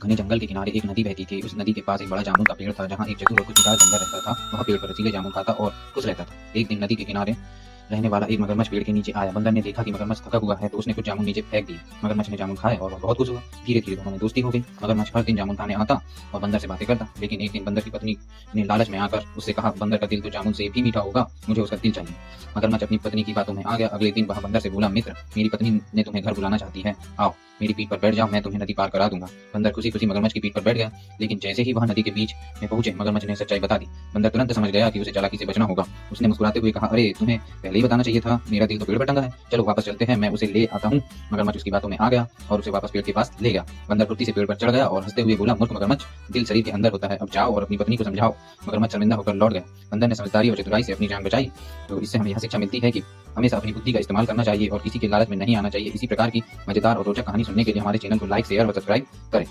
घने जंगल के किनारे एक नदी बहती थी। उस नदी के पास एक बड़ा जामुन का पेड़ था, जहाँ एक चतुर और कुछ उदार बंदर रहता था। वह पेड़ पर रसीले जामुन खाता और खुश रहता था। एक दिन नदी के किनारे रहने वाला एक मगरमच्छ पेड़ के नीचे आया। बंदर ने देखा कि मगरमच्छ थका हुआ है, तो उसने कुछ जामुन नीचे फेंक दिए। मगरमच्छ ने जामुन खाए और वह बहुत खुश हुआ। धीरे धीरे दोनों में दोस्ती हो गई। मगरमच्छ हर दिन जामुन खाने आता और बंदर से बातें करता। लेकिन एक दिन बंदर की पत्नी ने लालच में आकर उससे कहा, बंदर का दिल तो जामुन से भी मीठा होगा, मुझे उसका दिल चाहिए। मगरमच्छ अपनी पत्नी की बातों में आ गया। अगले दिन वह बंदर से बोला, मित्र, मेरी पत्नी ने तुम्हें घर बुलाना चाहती है, आओ मेरी पीठ पर बैठ जाओ, मैं तुम्हें नदी पार करा दूंगा। बंदर खुशी खुशी मगरमच्छ की पीठ पर बैठ गया। लेकिन जैसे ही वह नदी के बीच में पहुंचे, मगरमच्छ ने सच्चाई बता दी। बंदर तुरंत समझ गया कि उसे चालाकी से बचना होगा। उसने मुस्कुराते हुए कहा, अरे तुम्हें पहले ही बताना चाहिए था, मेरा दिल तो पेड़ पर टंगा है, चलो वापस चलते हैं, मैं उसे ले आता हूँ। मगरमच्छ उसकी बातों में आ गया और उसे वापस पेड़ के पास ले गया। बंदर फुर्ती से पेड़ पर चढ़ गया और हंसते हुए बोला, मूर्ख मगरमच्छ, दिल शरीर के अंदर होता है, अब जाओ और अपनी पत्नी को समझाओ। मगरमच्छ शर्मिंदा होकर लौट गया। बंदर ने समझदारी और चतुराई से अपनी जान बचाई। तो इससे हमें यह शिक्षा मिलती है कि हमेशा अपनी बुद्धि का इस्तेमाल करना चाहिए और किसी के लालच में नहीं आना चाहिए। इसी प्रकार की मजेदार और रोचक कहानी सुनने के लिए हमारे चैनल को लाइक, शेयर और सब्सक्राइब करें।